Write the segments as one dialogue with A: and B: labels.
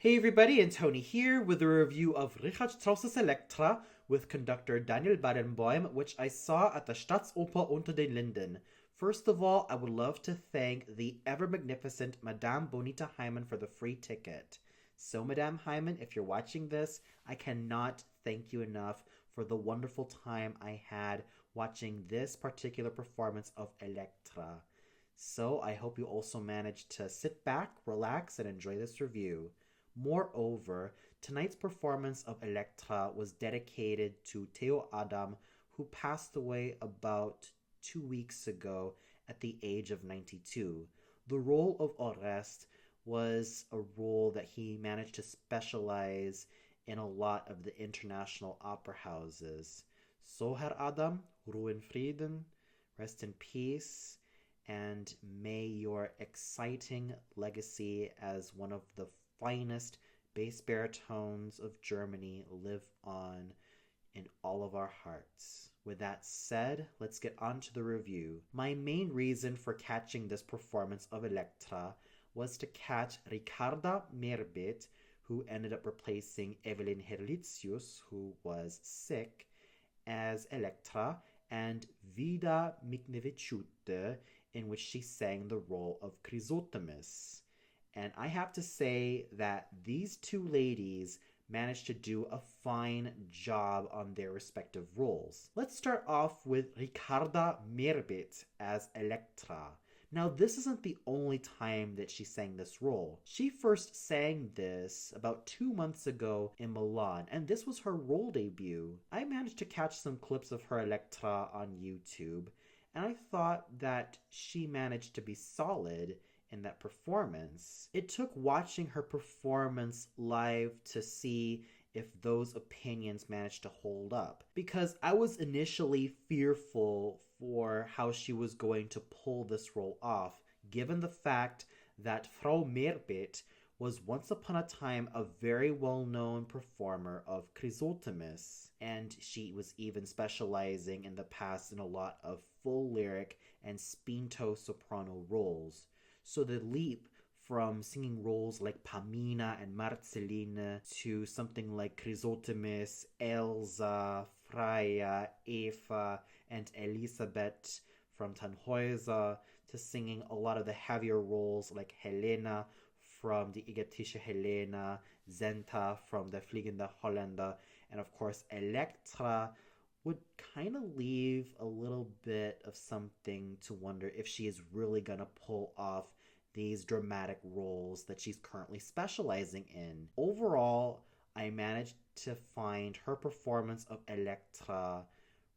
A: Hey everybody, and Tony here with a review of Richard Strauss's Elektra with conductor Daniel Barenboim, which I saw at the Staatsoper unter den Linden. First of all, I would love to thank the ever-magnificent Madame Bonita Hyman for the free ticket. So, Madame Hyman, if you're watching this, I cannot thank you enough for the wonderful time I had watching this particular performance of Elektra. So, I hope you also managed to sit back, relax, and enjoy this review. Moreover, tonight's performance of Elektra was dedicated to Theo Adam, who passed away about 2 weeks ago at the age of 92. The role of Orest was a role that he managed to specialize in a lot of the international opera houses. So, Herr Adam, Ruhe in Frieden, rest in peace, and may your exciting legacy as one of the finest bass baritones of Germany live on in all of our hearts. With that said, let's get on to the review. My main reason for catching this performance of Elektra was to catch Ricarda Merbeth, who ended up replacing Evelyn Herlitzius, who was sick, as Elektra, and Vida Mikneviciute, in which she sang the role of Chrysothemis. And I have to say that these two ladies managed to do a fine job on their respective roles. Let's start off with Ricarda Merbeth as Elektra. Now, this isn't the only time that she sang this role. She first sang this about 2 months ago in Milan, and this was her role debut. I managed to catch some clips of her Elektra on YouTube, and I thought that she managed to be solid in that performance. It took watching her performance live to see if those opinions managed to hold up, because I was initially fearful for how she was going to pull this role off, given the fact that Frau Merbeth was once upon a time a very well-known performer of Chrysothemis, and she was even specializing in the past in a lot of full lyric and spinto soprano roles. So the leap from singing roles like Pamina and Marceline to something like Chrysothemis, Elsa, Freya, Eva, and Elisabeth from Tannhäuser to singing a lot of the heavier roles like Helena from the Ägyptische Helena, Zenta from the Fliegende Holländer, and of course Elektra would kind of leave a little bit of something to wonder if she is really going to pull off these dramatic roles that she's currently specializing in. Overall, I managed to find her performance of Elektra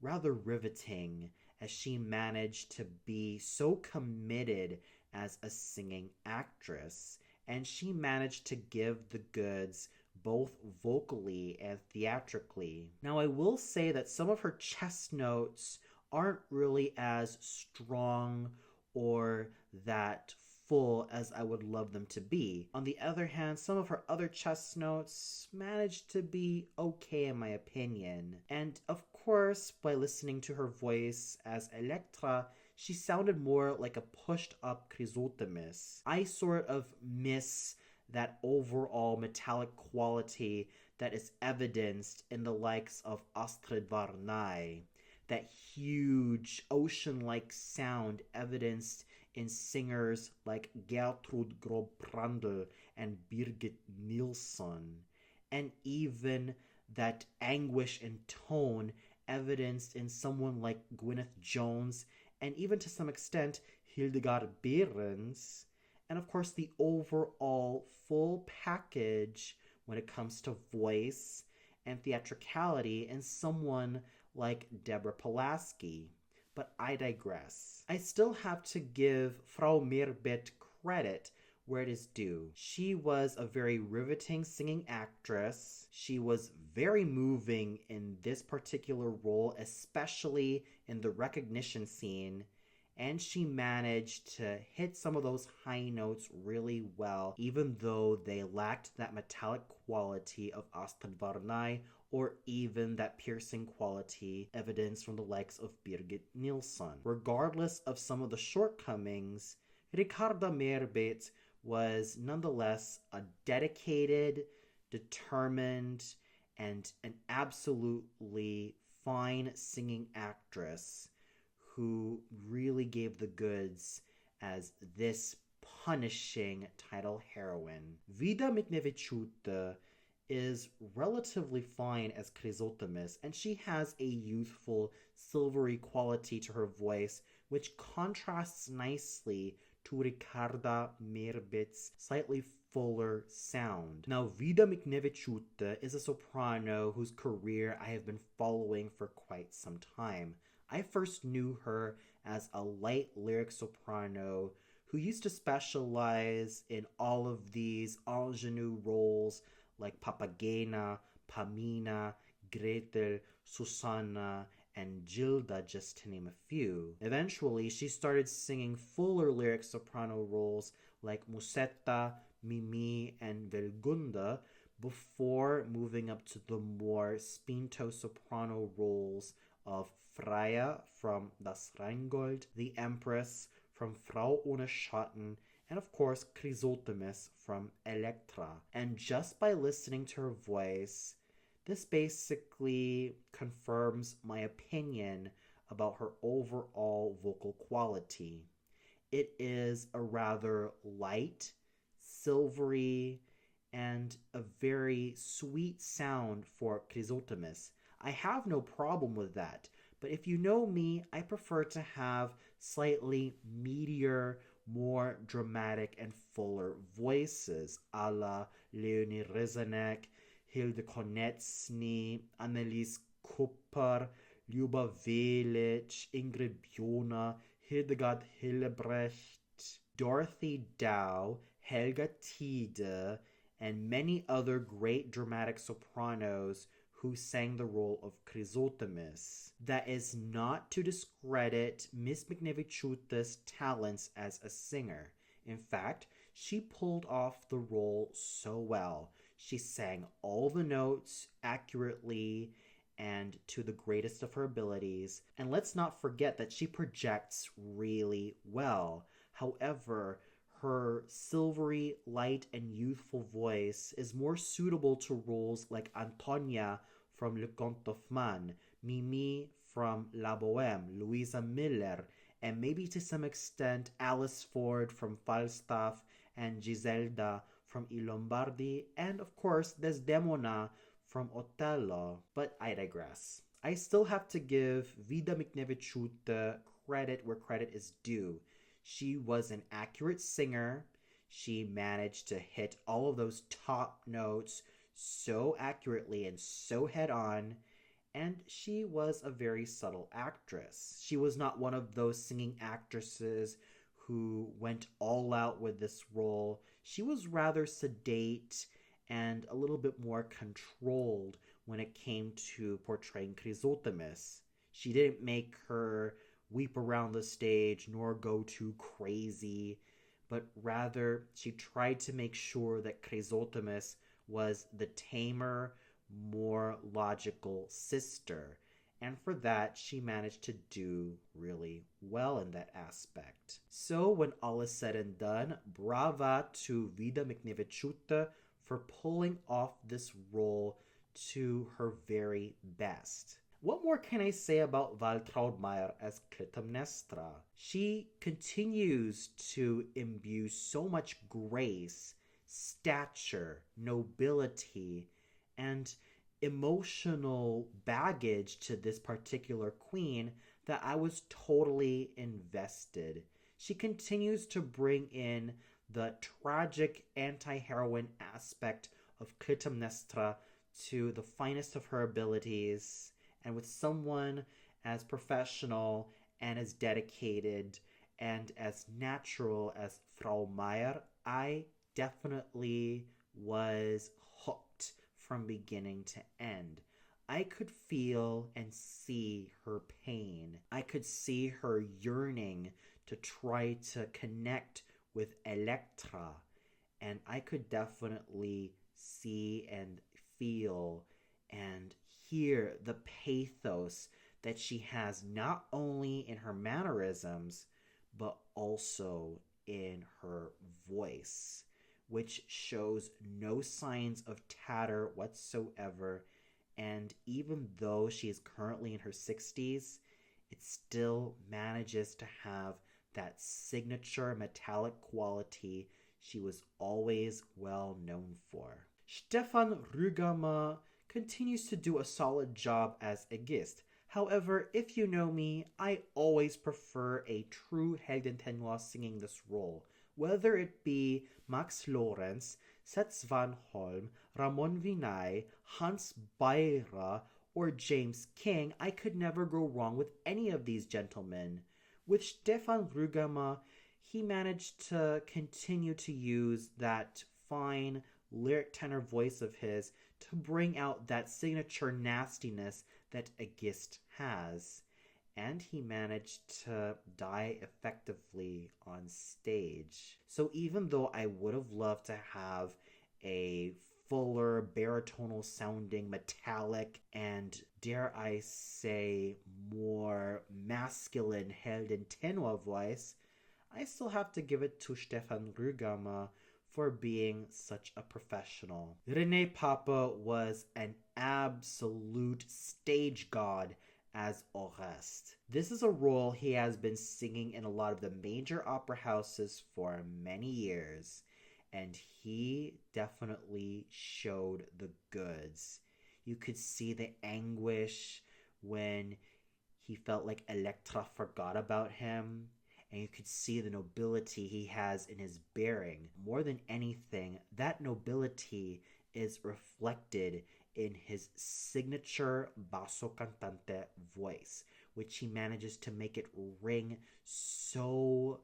A: rather riveting, as she managed to be so committed as a singing actress, and she managed to give the goods both vocally and theatrically. Now, I will say that some of her chest notes aren't really as strong or that full as I would love them to be. On the other hand, some of her other chest notes managed to be okay in my opinion. And of course, by listening to her voice as Elektra, she sounded more like a pushed up Chrysothemis. I sort of miss that overall metallic quality that is evidenced in the likes of Astrid Varnay, that huge ocean-like sound evidenced in singers like Gertrud Grob-Brandl and Birgit Nilsson, and even that anguish in tone evidenced in someone like Gwyneth Jones, and even to some extent Hildegard Behrens, and of course the overall full package when it comes to voice and theatricality in someone like Deborah Pulaski. But I digress. I still have to give Frau Merbeth credit where it is due. She was a very riveting singing actress. She was very moving in this particular role, especially in the recognition scene, and she managed to hit some of those high notes really well, even though they lacked that metallic quality of Astrid Varnay or even that piercing quality evidenced from the likes of Birgit Nilsson. Regardless of some of the shortcomings, Ricarda Merbeth was nonetheless a dedicated, determined, and an absolutely fine singing actress who really gave the goods as this punishing title heroine. Vida Mikneviciute is relatively fine as Chrysothemis, and she has a youthful, silvery quality to her voice, which contrasts nicely to Ricarda Merbeth's slightly fuller sound. Now, Vida Mikneviciute is a soprano whose career I have been following for quite some time. I first knew her as a light lyric soprano who used to specialize in all of these ingenue roles like Papagena, Pamina, Gretel, Susanna, and Gilda, just to name a few. Eventually, she started singing fuller lyric soprano roles like Musetta, Mimi, and Velgunda before moving up to the more spinto soprano roles of Freya from Das Rheingold, the Empress from Frau ohne Schatten, and of course Chrysothemis from Elektra. And just by listening to her voice, this basically confirms my opinion about her overall vocal quality. It is a rather light, silvery, and a very sweet sound for Chrysothemis. I have no problem with that, but if you know me, I prefer to have slightly meatier, more dramatic and fuller voices, a la Leonie Rezanek, Hilde Konecny, Annelies Kupper, Luba Velic, Ingrid Bjona, Hildegard Hillebrecht, Dorothy Dow, Helga Tide, and many other great dramatic sopranos who sang the role of Chrysothemis. That is not to discredit Miss Mikneviciute's talents as a singer. In fact, she pulled off the role so well. She sang all the notes accurately and to the greatest of her abilities. And let's not forget that she projects really well. However, her silvery, light, and youthful voice is more suitable to roles like Antonia from Le Comte of Man, Mimi from La Bohème, Louisa Miller, and maybe to some extent Alice Ford from Falstaff and Giselda from I Lombardi, and of course Desdemona from Otello. But I digress. I still have to give Vida Mikneviciute credit where credit is due. She was an accurate singer. She managed to hit all of those top notes so accurately and so head on. And she was a very subtle actress. She was not one of those singing actresses who went all out with this role. She was rather sedate and a little bit more controlled when it came to portraying Chrysothemis. She didn't make her weep around the stage nor go too crazy, but rather she tried to make sure that Chrysothemis was the tamer, more logical sister. And for that, she managed to do really well in that aspect. So when all is said and done, brava to Vida Mikneviciute for pulling off this role to her very best. What more can I say about Waltraud Meier as Clytemnestra? She continues to imbue so much grace, stature, nobility, and emotional baggage to this particular queen that I was totally invested. She continues to bring in the tragic anti-heroine aspect of Clytemnestra to the finest of her abilities, and with someone as professional and as dedicated and as natural as Frau Meier, I definitely was hooked from beginning to end. I could feel and see her pain. I could see her yearning to try to connect with Elektra, and I could definitely see and feel and hear the pathos that she has not only in her mannerisms but also in her voice, which shows no signs of tatter whatsoever. And even though she is currently in her 60s, it still manages to have that signature metallic quality she was always well known for. Stefan Rugama continues to do a solid job as a guest. However, if you know me, I always prefer a true Heldentenor singing this role, whether it be Max Lorenz, Setz van Holm, Ramon Vinay, Hans Beira, or James King. I could never go wrong with any of these gentlemen. With Stefan Rugama, he managed to continue to use that fine lyric tenor voice of his to bring out that signature nastiness that a Gist has. And he managed to die effectively on stage. So even though I would have loved to have a fuller, baritonal sounding, metallic, and dare I say, more masculine Helden tenor voice, I still have to give it to Stefan Rugama for being such a professional. René Papa was an absolute stage god as Oreste. This is a role he has been singing in a lot of the major opera houses for many years, and he definitely showed the goods. You could see the anguish when he felt like Elektra forgot about him, and you could see the nobility he has in his bearing. More than anything, that nobility is reflected in his signature basso cantante voice, which he manages to make it ring so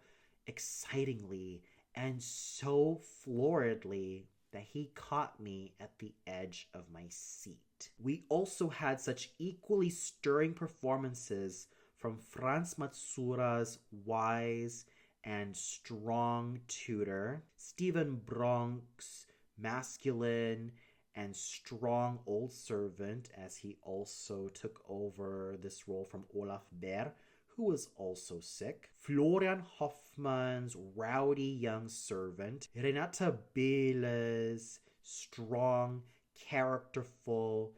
A: excitingly and so floridly that he caught me at the edge of my seat. We also had such equally stirring performances from Franz Matsura's wise and strong tutor, Stephen Bronk's masculine and strong old servant, as he also took over this role from Olaf Behr, who was also sick, Florian Hoffmann's rowdy young servant, Renata Behle's strong, characterful,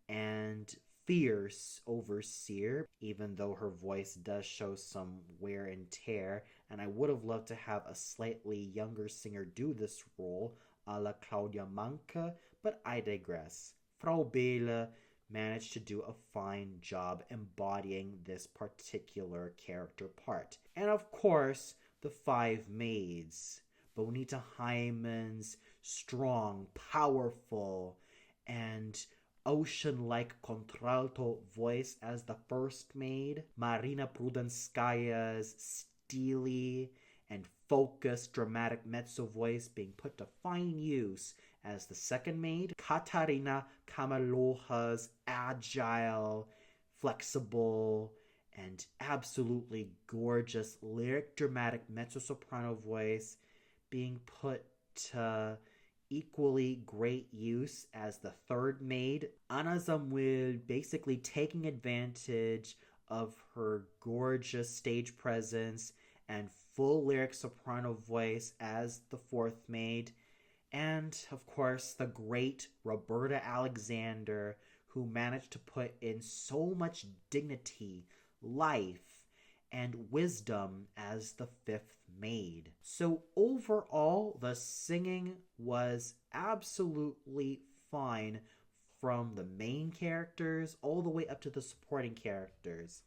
A: and fierce overseer, even though her voice does show some wear and tear, and I would have loved to have a slightly younger singer do this role, a la Claudia Manka, but I digress. Frau Behle managed to do a fine job embodying this particular character part. And of course, the five maids. Bonita Hyman's strong, powerful, and ocean-like contralto voice as the first maid. Marina Prudenskaya's steely and focused dramatic mezzo voice being put to fine use as the second maid. Katarina Kamaloha's agile, flexible, and absolutely gorgeous lyric dramatic mezzo-soprano voice being put to equally great use as the third maid. Anna Zamuel basically taking advantage of her gorgeous stage presence and full lyric soprano voice as the fourth maid. And, of course, the great Roberta Alexander, who managed to put in so much dignity, life, and wisdom as the fifth maid. So overall, the singing was absolutely fine from the main characters all the way up to the supporting characters.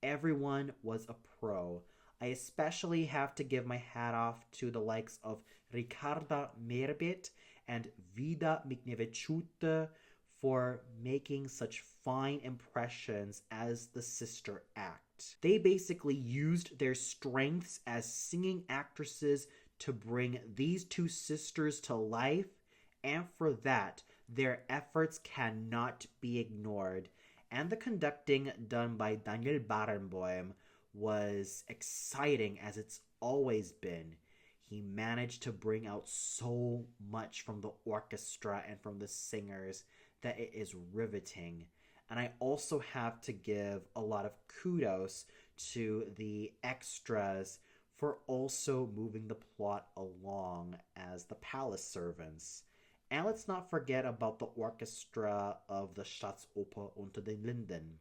A: Everyone was a pro. I especially have to give my hat off to the likes of Ricarda Merbeth and Vida Mikneviciute for making such fine impressions as the sister act. They basically used their strengths as singing actresses to bring these two sisters to life, and for that, their efforts cannot be ignored. And the conducting done by Daniel Barenboim was exciting as it's always been. He managed to bring out so much from the orchestra and from the singers that it is riveting. And I also have to give a lot of kudos to the extras for also moving the plot along as the palace servants. And let's not forget about the orchestra of the Staatsoper unter den Linden.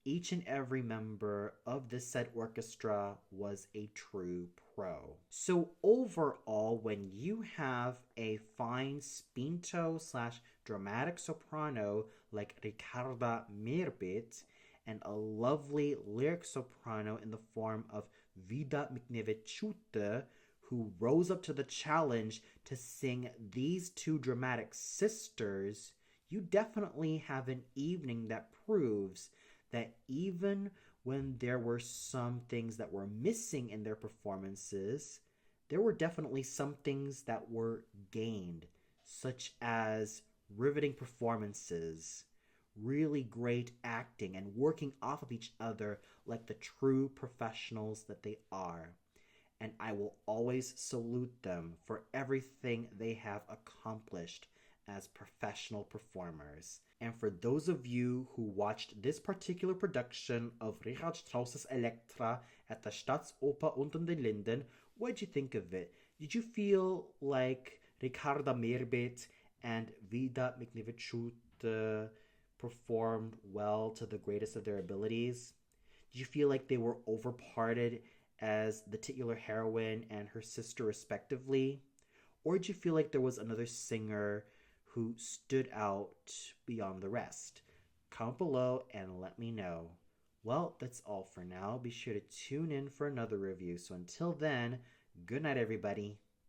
A: Each and every member of this said orchestra was a true pro. So overall, when you have a fine spinto slash dramatic soprano like Ricarda Merbeth and a lovely lyric soprano in the form of Vida Mikneviciute, who rose up to the challenge to sing these two dramatic sisters, you definitely have an evening that proves that even when there were some things that were missing in their performances, there were definitely some things that were gained, such as riveting performances, really great acting, and working off of each other like the true professionals that they are. And I will always salute them for everything they have accomplished as professional performers. And for those of you who watched this particular production of Richard Strauss's Elektra at the Staatsoper unter den Linden, what did you think of it? Did you feel like Ricarda Merbeth and Vida Mikneviciute performed well to the greatest of their abilities? Did you feel like they were overparted as the titular heroine and her sister respectively? Or did you feel like there was another singer who stood out beyond the rest? Comment below and let me know. Well, that's all for now. Be sure to tune in for another review. So until then, good night everybody.